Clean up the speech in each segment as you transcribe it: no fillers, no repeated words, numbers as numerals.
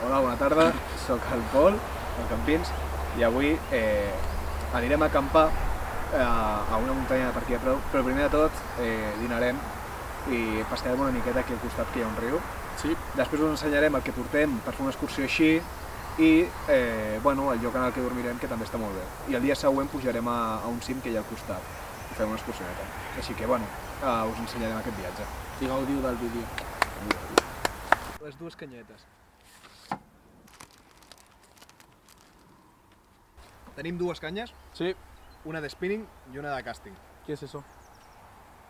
Hola, bona tarda, sóc el Pol, el Campins, i avui anirem a acampar a una muntanya per aquí a prop, però primer de tot dinarem i pastarem una miqueta aquí al costat que hi ha un riu. Sí. Després us ensenyarem el que portem per fer una excursió així i bueno, el lloc en el que dormirem, que també està molt bé. I el dia següent pujarem a un cim que hi ha al costat i fem una excursioneta. Així que bueno, us ensenyarem aquest viatge. I gaudiu del vídeo. Les dues canyetes. Tenim dues canyes, Sí. una de spinning i una de casting. ¿Qué es eso?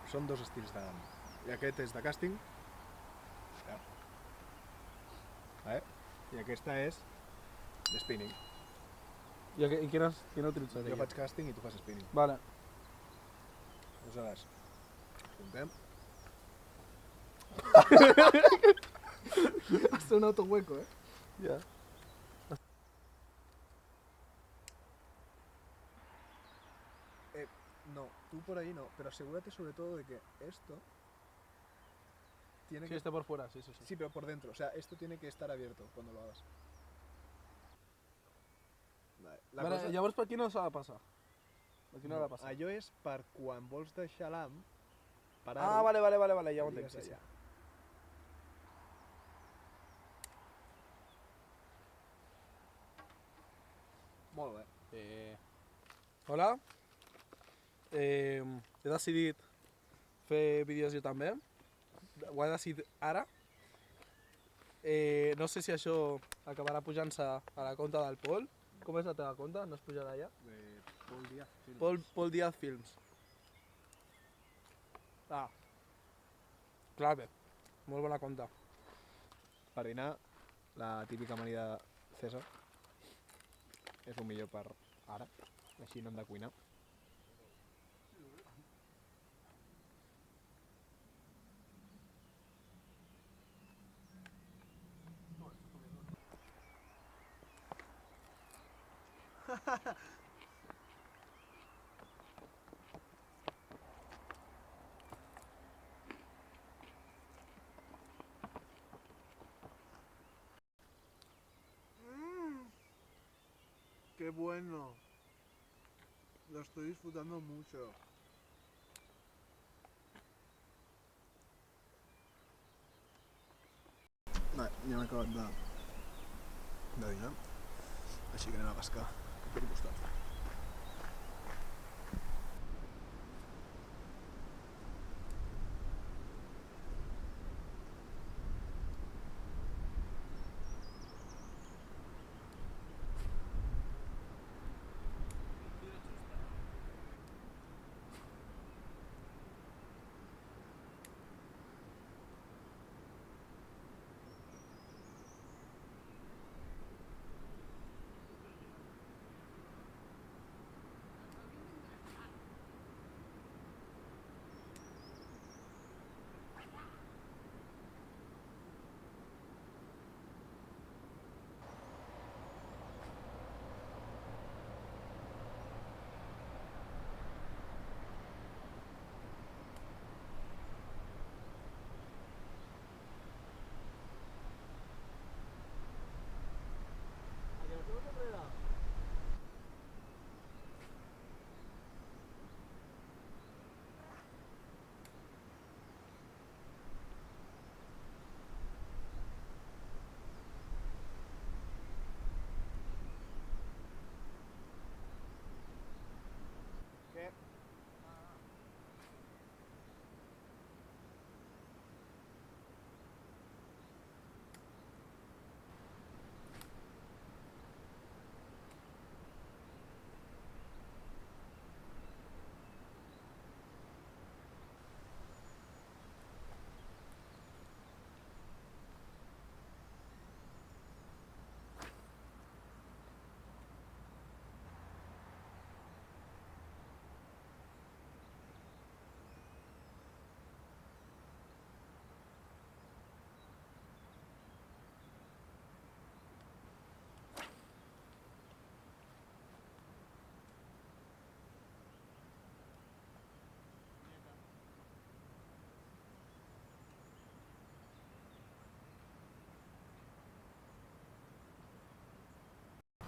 Són dos estils de... I aquest és de casting. I aquesta és de spinning. ¿Y quién utiliza Jo faig casting i tu fas spinning. Vale. Aleshores, apuntem. Has un autohueco, Ya. No, tú por ahí no, pero asegúrate sobre todo de que esto tiene Sí, que... está por fuera, sí. Sí, pero por dentro, o sea, esto tiene que estar abierto cuando lo hagas. Vale, Vale, llavors per aquí no s'ha de passar. Aquí no ha de passar. Allò és per quan vols deixar l'am, Ah, vale, ja ho entenc. Sí. Molt bé. Hola. He decidit fer vídeos jo també. Ho he decidit ara. No sé si això acabarà pujant-se a la compte del Pol. Com és la teva compte? No es pujarà allà? Pol Díaz. Pol Díaz Films. Ah. Clave. Molt bona compte. Per dinar, la típica amanida César. És el millor per ara, així no hem de cuinar. ¡Qué bueno! Lo estoy disfrutando mucho. Vale, ja hem acabat de dinar, així que anem a pescar per al costat.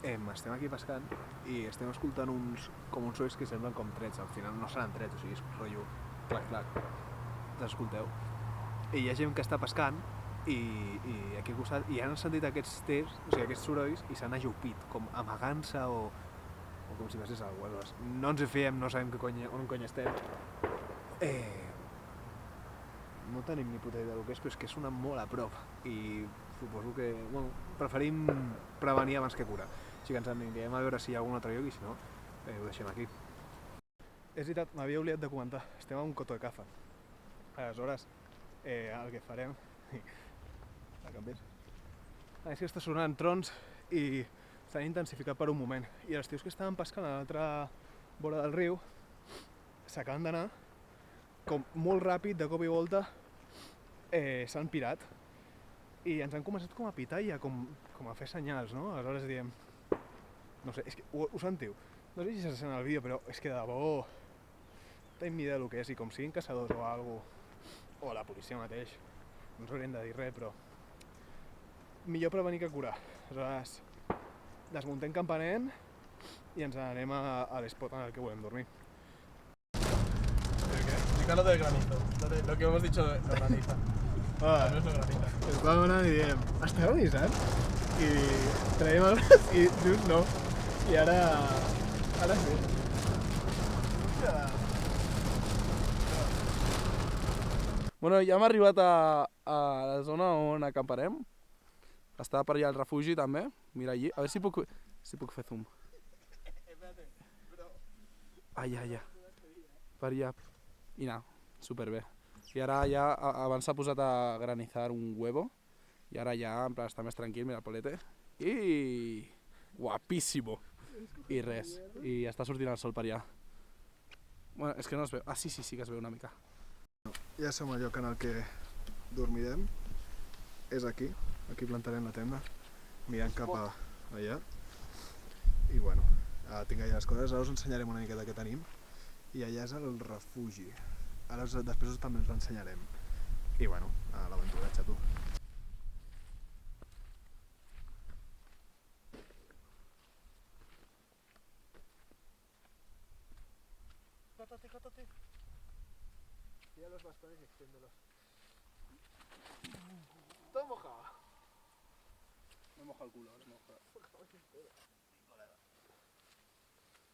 estem aquí pescant i estem escoltant uns sorolls que semblen com trets, al final no seran trets, o sigui, és un rotllo clac-clac, t'escolteu. I hi ha gent que està pescant i aquí al costat i han sentit aquests sorolls i s'han ajupit, com amagant-se o com si passés alguna cosa. No ens hi fiem, no sabem on cony estem. No tenim ni puta idea del que és, però és que sona molt a prop i suposo que, bueno, preferim prevenir abans que curar. Així que ens anirem a veure si hi ha algun altre lloc i si no, ho deixem aquí. És veritat, m'havia oblidat de comentar, estem a un coto de caza. Aleshores, el que farem... La canvies? És que està sonant trons i s'han intensificat per un moment. I els tios que estaven pescant a l'altra vora del riu s'acaben d'anar com molt ràpid, de cop i volta, s'han pirat i ens han començat com a pitar i com a fer senyals, no? Aleshores diem... No sé, és que ho sentiu? No sé si se sent el vídeo, però és que de debò... No tenim ni idea del que és i com siguin caçadors o alguna cosa, o la policia mateix, no ens haurien de dir res, però... Millor prevenir que curar. Aleshores, desmuntem campament i ens anem a l'espot en el que volem dormir. Lo del granizo, lo que hemos dicho no graniza. Ah, No graniza. estàvem anant i diem, està granissant? I traiem el braç i just no. I ara sí. Bueno, ja hem arribat a la zona on acamparem. Està per allà el refugi també. Mira allí, a veure si puc fer zoom. Allà. Per allà. I no, superbé. I ara ja, abans s'ha posat a granizar un huevo, i ara ja, en plan, està més tranquil, mira el polete. I... guapíssimo! I res, i està sortint el sol per allà. Bueno, és que no es veu. Ah, sí que es veu una mica. Ja som al lloc en el que dormirem. És aquí plantarem la tenda, mirant cap allà. I bueno, tinc allà les coses, ara us ensenyarem una miqueta què tenim. I allà és el refugi. Ara després també ens l'ensenyarem. I bueno, a l'aventuratge, tu. Cátate. Tira los bastones y extiéndelos. Todo mojado. Me moja el culo, ahora me moja.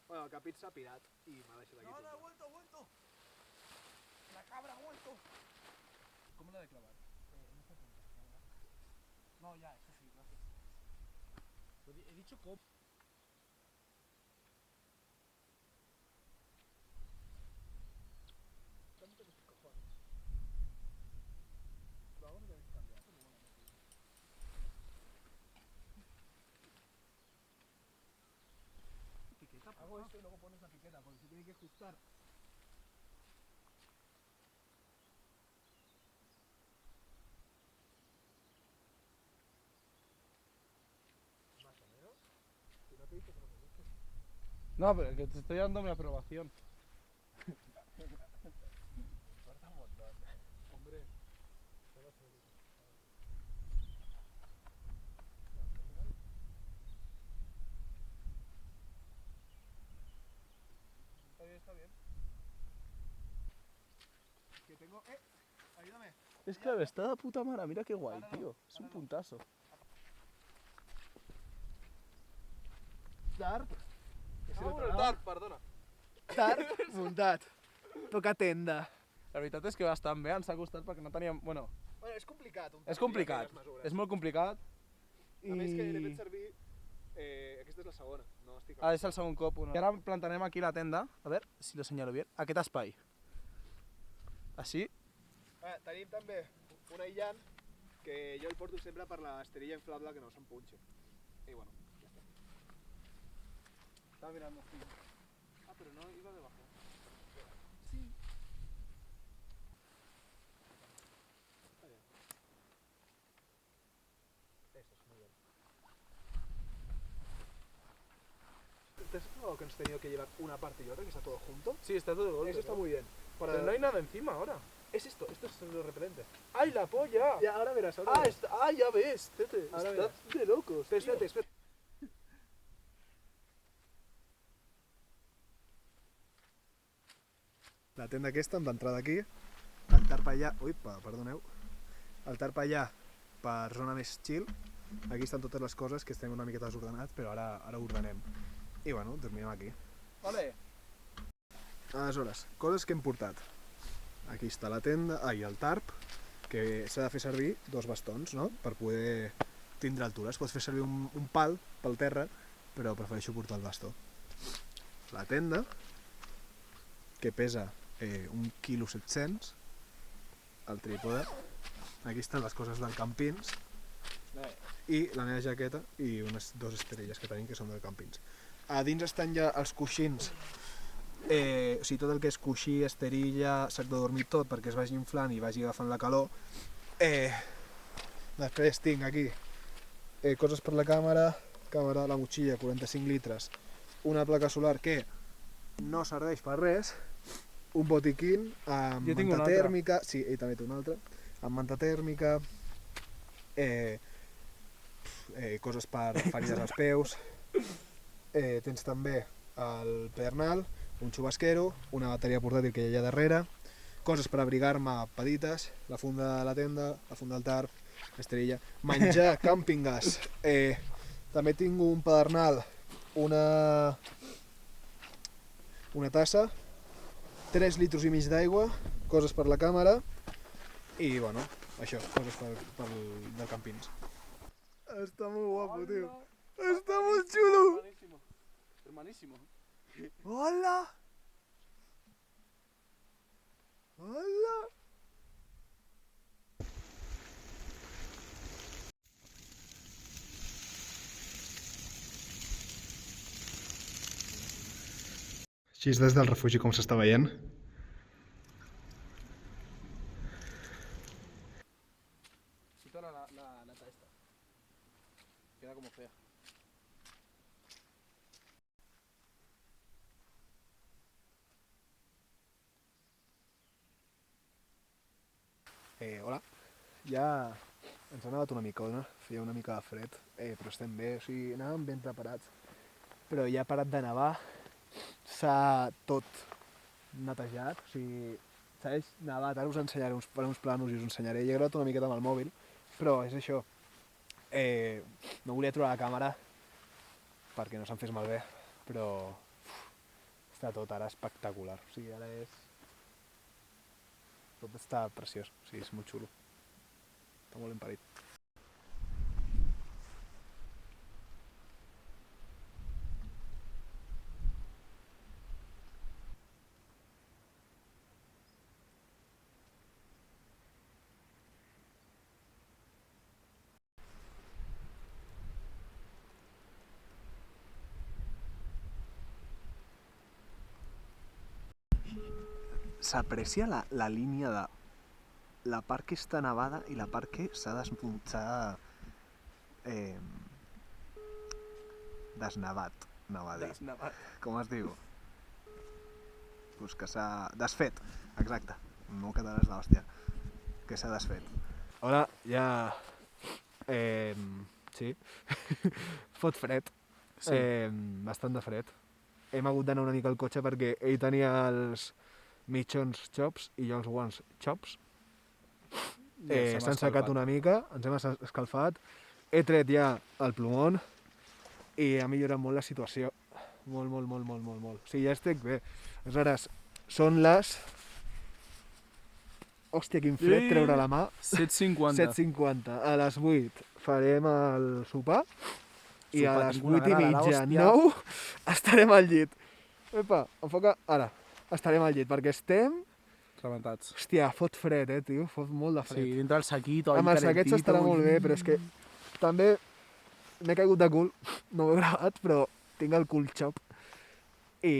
Bueno, el Capit s'ha pirat i m'ha deixat aquí. No, ha vuelto. La cabra ha vuelto. ¿Cómo la de clavar? En esta punta. No, ya, eso sí, gracias. He dicho cómo. Cántate tus cojones. Lo hago, no tenéis que cambiar. Hago esto y luego pones la piqueta, porque se tiene que ajustar. Más o menos. Si no te dice que no me guste. No, pero que te estoy dando mi aprobación. Importa un montón. Hombre, solo se lo Está bien. Que tengo... Ayúdame. Es que está de puta mare, mira qué guay, tío. Es un puntazo. Dark. el Dark, perdona. Dark muntat. Poca tenda. La veritat és que bastant bé, ens ha costat perquè no teníem... Bueno, Bueno, és complicat. és complicat, és molt complicat. A més que l'he fet servir... aquesta és la segona, no estic... Ah, és el segon cop. I ara plantarem aquí la tenda, a veure si lo senyalo bé, aquest espai. Així. Tenim també un aïllant que jo el porto sempre per l'esterilla inflable que no s'empunxi. I bueno, ja està. Estava mirant aquí. Ah, però no iba debajo. Sí. Esto es muy bien. ¿Te has probado que hemos tenido que llevar una parte y otra, que está todo junto? Sí, está todo de golpe. Eso está muy bien. Pero no hay nada encima ahora. Es esto es lo repelente. ¡Ay, la polla! Ya, ahora verás, ahora Ah, verás. ya ves, tete. Ahora Está verás. de locos. Espérate. La tenda aquesta amb l'entrada aquí, el tarp allà, perdoneu, el tarp allà per zona més chill. Aquí estan totes les coses que estem una miqueta desordenats, però ara ho ordenem. I bueno, dormirem aquí. Vale. Aleshores, coses que hem portat. Aquí està la tenda, el tarp, que s'ha de fer servir 2 bastons, no?, per poder tindre altura. Es pot fer servir un pal pel terra, però prefereixo portar el bastó. La tenda, que pesa 1,7 kg, el trípode, aquí estan les coses del campins, i la meva jaqueta i unes 2 esterilles que tenim que són del campins. A dins estan ja els coixins, o sigui, tot el que és coixí, esterilla, sac de dormir, tot perquè es vagi inflant i vagi agafant la calor. Després tinc aquí coses per la càmera, la motxilla, 45 litres, una placa solar que no serveix per res, un botiquín amb manta tèrmica, sí, ell també té una altra, amb manta tèrmica, coses per ferides als peus, tens també el pedernal, un xubasquero, una bateria portàtil que hi ha allà darrere, coses per abrigar-me petites, la funda de la tenda, la funda del tarp, esterilla, menjar, camping gas, també tinc un pedernal, una tassa, 3 litres i mig d'aigua, coses per la càmera i, bueno, això, coses del campins. Està molt guapo, tio. Està molt xulo. Hermanísimo. Hola. Hola. Així és des del refugi com s'està veient. Quita la nata esta. Queda como fea. Hola. Ja ens ha nevat una micona, feia una mica de fred, però estem bé, o sigui, anàvem ben preparats. Però ja ha parat de nevar, s'ha tot netejat, o sigui, segueix nevat, ara us ensenyaré uns planos i us ensenyaré. He gravat una miqueta amb el mòbil, però és això. No volia trobar la càmera perquè no se'n fes malbé, però està tot ara espectacular, o sigui, ara és... Tot està preciós, o sigui, és molt xulo. Està molt ben parit. S'aprecia la línia de la part que està nevada i la part que s'ha desnevat, anava a dir. Desnevat. Com es diu? Pues que s'ha desfet, exacte. El meu català és d'hòstia. Que s'ha desfet. Ara ja... sí. Fot fred. Sí. Bastant de fred. Hem hagut d'anar una mica al cotxe perquè ell tenia els mitjons xops i jo els guants xops. S'han secat una mica, ens hem escalfat. He tret ja el plomón i ha millorat molt la situació. Molt. O sigui, ja estic bé. Aleshores, són les... Hòstia, quin fred treure la mà. 7:50. 7:50. A les 8 farem el sopar i a les tinc una 8:30, gana, 9, estarem al llit. Epa, enfoca, ara. Estarem al llit, perquè estem... Rebentats. Hòstia, fot fred, tio, fot molt de fred. Sí, dintre el saquito, Amb els saquets estarà molt bé, però és que també m'he caigut de cul, no ho he gravat, però tinc el cul xop i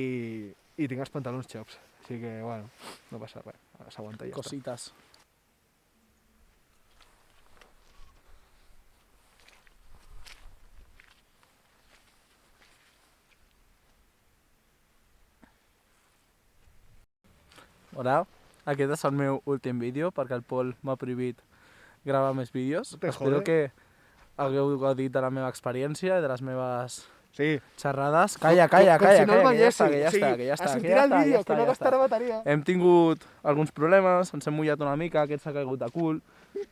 tinc els pantalons xops. Així que, bueno, no passa res, s'aguanta i ja està. Cositas. Hola, aquest és el meu últim vídeo perquè el Pol m'ha prohibit gravar més vídeos. te Espero jode. que hagueu gaudit de la meva experiència i de les meves Sí. xerrades... Calla, Com si no el que ja veiéssim. està. A sortir al vídeo, que no gastarà bateria. Hem tingut alguns problemes, ens hem mullat una mica, aquest s'ha caigut de cul,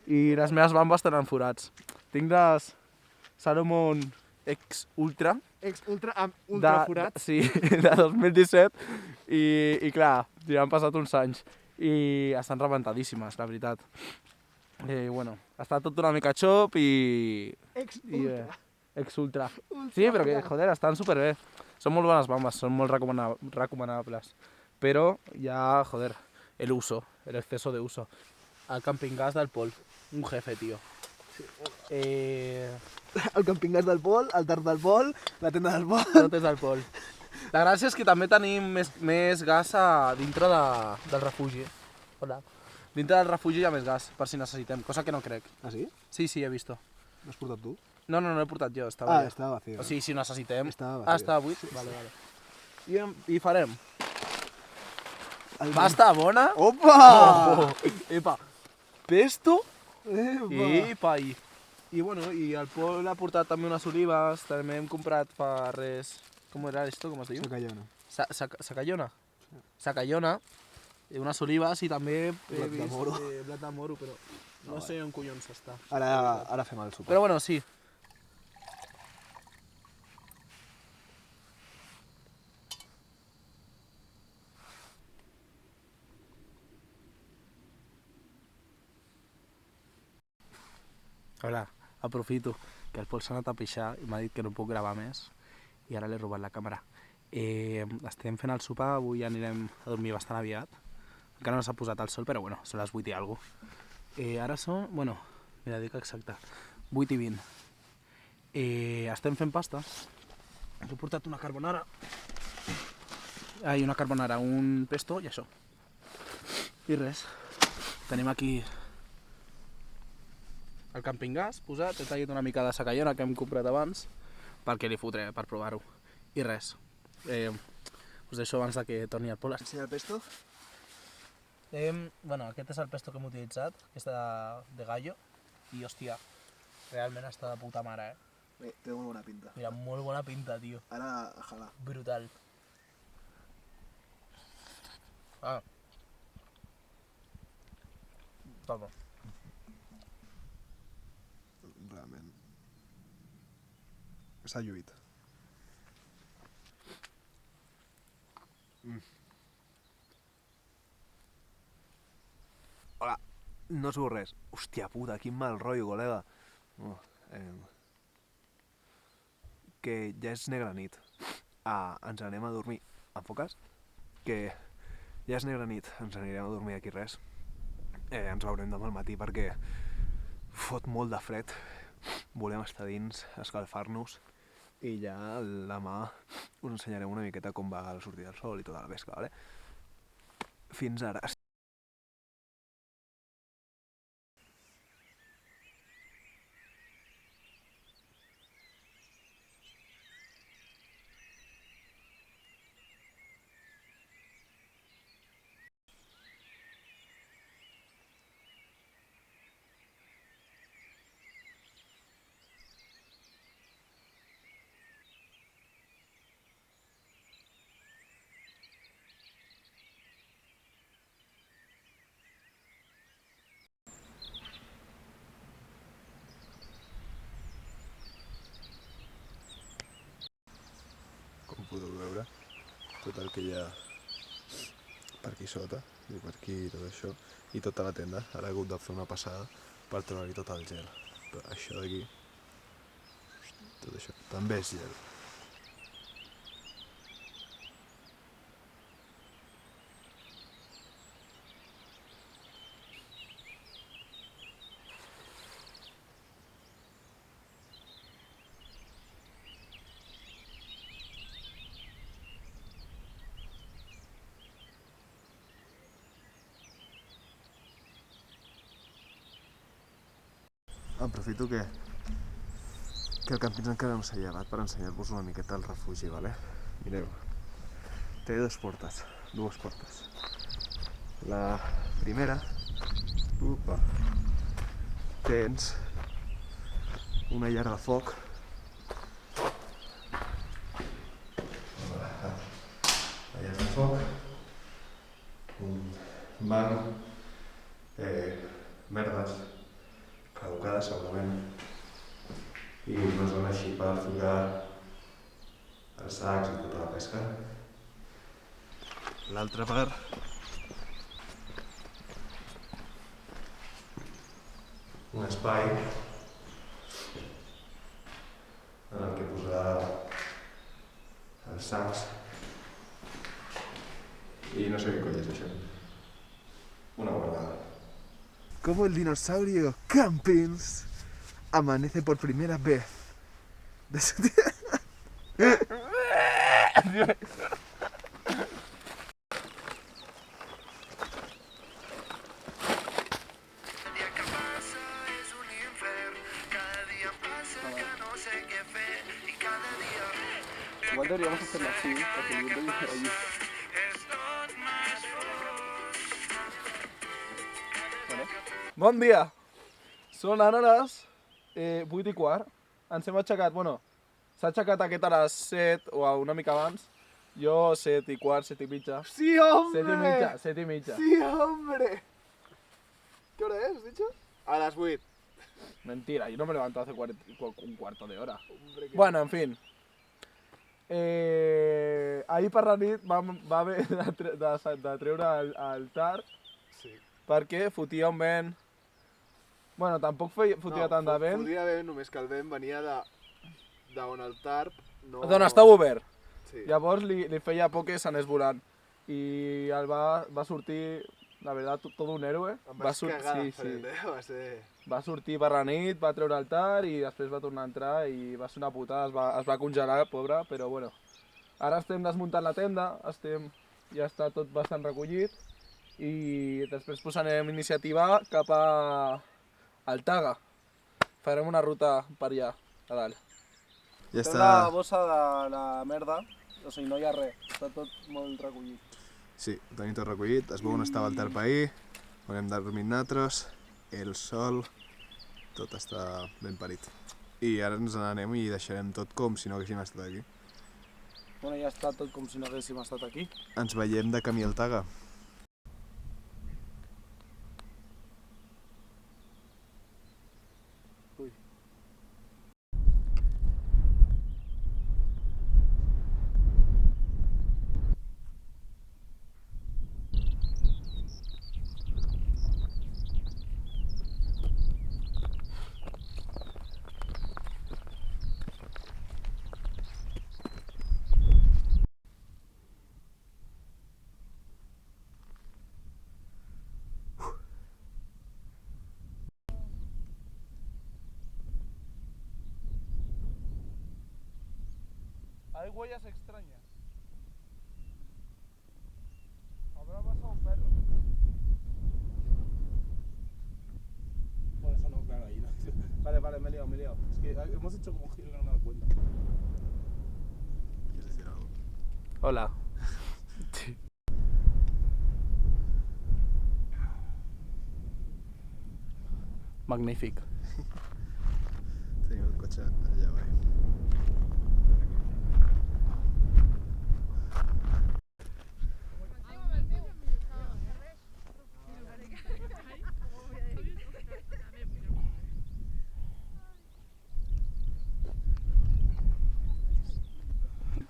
i les meves bambes tenen forats. Tinc les Salomon X Ultra, Amb ultra forats. Sí, de 2017, i clar, ja han passat uns anys, i estan rebentadíssimes, la veritat. Bueno, està tot una mica xop i... Ex Ultra. Sí, però que, joder, estan superbé. Són molt bones bambes, són molt recomanables. Però ja, joder, el exceso de uso. El Camping Gas del Pol, un jefe, tío. El Camping Gas del Pol, el Tard del Pol, la tenda del Pol. Tot és del Pol. La gràcia és que també tenim més gas dintre del refugi. Hola. Dintre del refugi hi ha més gas, per si necessitem, cosa que no crec. Ah, sí? Sí, he vist. L'has portat tu? No l'he portat jo, estava allà. Estava vacío. O sigui, si ho necessitem... Estava vacío. estava buit? Sí, vale. I farem. El Pasta bona. Opa! Oh, epa. Pesto. Epa! I bueno, i el Pol ha portat també unes olives, també hem comprat fa res... Com era esto? Com es diu? Sacallona. Sacallona? Sacallona. Unes olives i també he Blat de vist moro. blat de moro, però no sé on collons està. Ara fem el sopar. Però bueno, sí. Hola, aprofito que el Pol s'ha anat a pixar i m'ha dit que no puc gravar més i ara l'he robat la càmera. Estem fent el sopar, avui anirem a dormir bastant aviat. Encara no s'ha posat el sol, però bueno, són les 8 i alguna cosa. Ara són, bueno, mira, dic exacte, 8 i 20. Estem fent pasta. He portat una carbonara. Una carbonara, un pesto i això. I res. Tenim aquí el Camping Gas posat, he tallat una mica de sacallona que hem comprat abans perquè li fotré, per provar-ho. I res. Us deixo abans de que torni el Pol. Ensenya el pesto? Bueno, aquest és el pesto que hem utilitzat, que és de gallo, i hòstia, realment està de puta mare, Té molt bona pinta. Mira, molt bona pinta, tio. Ara, ojalà. Brutal. Toma. Realment. S'ha lluït. Hola, no surt res. Hòstia puta, quin mal rotllo, col·lega. Que ja és negra nit. Ens anem a dormir. Enfoques? Que ja és negra nit, ens anirem a dormir aquí res. Ens veurem demà al matí perquè fot molt de fred. Volem estar dins, escalfar-nos i ja demà us ensenyarem una miqueta com va la sortida del sol i tota la pesca, vale? Fins ara. Com podeu veure, tot el que hi ha per aquí sota i per aquí tot això i tota la tenda. Ara he hagut de fer una passada per treure-hi tot el gel. Però això d'aquí, tot això, també és gel. Aprofito que el camping encara no s'ha llevat per ensenyar-vos una miqueta el refugi, vale? Mireu, té dues portes. La primera, tens una llar de foc foc, un banc, merdes caducades segurament, i una zona així per ficar els sacs i tota la pesca. L'altra part, un espai en el que posar els sacs y no sé qué coño es eso. Una guardada. Como el dinosaurio Campins amanece por primera vez de su Igual deberíamos hacerlo así, porque el viento viene allí. Bon dia! Són ara les 8:15. Ens hem aixecat, bueno, s'ha aixecat aquest a les 7 o una mica abans. Jo 7:15, 7:30. ¡Sí, hombre! 7:30, 7:30. ¡Sí, hombre! ¿Qué hora es, has dicho? A las 8. Mentira, yo no me levanto hace un cuarto de hora. Hombre, Bueno, en fin. Ahir per la nit va haver de treure el tard Sí. perquè fotia un vent. Bueno, tampoc fotia tant de vent. Fotia vent, només que el vent venia d'on el tarp no... D'on estava obert. Sí. Llavors li feia por que s'anés volant. I el va sortir, la veritat, tot un héroe. Em vaig cagar de fred, va ser... Va sortir per la nit, va treure el tar i després va tornar a entrar i va ser una putada, es va congelar, pobre, però bueno. Ara estem desmuntant la tenda, ja està tot bastant recollit i després posarem iniciativa cap al Taga. Farem una ruta per allà, a dalt. Ja Té està... la bossa de la merda, o sigui, no hi ha res, està tot molt recollit. Sí, ho tenim tot recollit, es veu on estava el tarp ahir, on hem dormit nosaltres, el sol, tot està ben parit. I ara ens n'anem i deixarem tot com si no haguéssim estat aquí. Bueno, ja està tot com si no haguéssim estat aquí. Ens veiem de camí al Taga. Ui. Hay huellas extrañas. Habrá pasado un perro. Bueno, eso no, claro, ahí no. Vale, me he liado. Es que hemos hecho como un giro que no me he dado cuenta. ¿Quieres decir algo? Hola. Magnífic. Tenim el cotxe allà baix.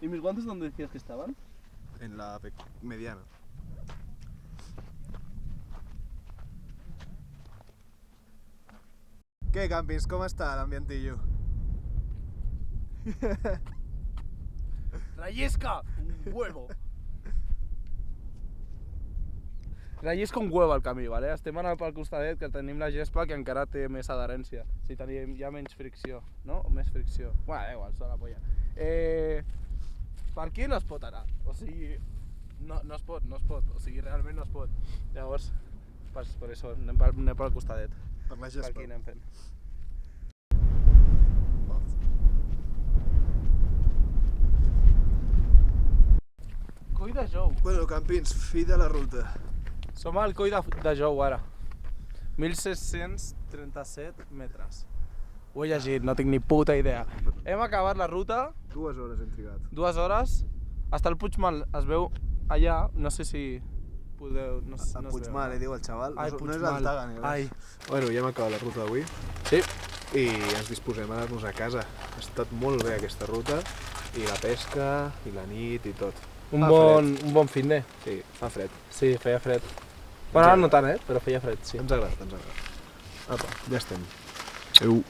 ¿Y mis guantes dónde decías que estaban? En la mediana. Què, Campins, com està l'ambientillo? ¡Rayesca! Un huevo. Rayesca un huevo al camí, vale? Estem ara pel costadet que tenim la gespa que encara té més adherència. O sigui, tenim ja menys fricció, no? Més fricció. Bueno, igual, sota la polla. Per aquí no es pot anar. O sigui, no es pot. O sigui, realment no es pot. Llavors, per això anem pel costadet. Per la Per gespa. aquí anem fent. Coll de Jou. Bueno, Campins, fi de la ruta. Som al coll de Jou ara. 1.637 metres. Ho he llegit, no tinc ni puta idea. Hem acabat la ruta, 2 hores hem trigat. 2 hores. Hasta el Puigmal es veu allà, no sé si podeu... No, A no es veu, Puigmal, diu el xaval. Ai, No és Puigmal. el Taga ni res. Ai. Bueno, ja hem acabat la ruta d'avui. Sí. I ens disposem a anar-nos a casa. Ha estat molt bé aquesta ruta, i la pesca, i la nit, i tot. Un Fa bon fin de. Sí, fa fred. Sí, feia fred. Bueno, ara no tant, però feia fred, sí. Ens agrada, ens agrada. Apa, ja estem. Adéu.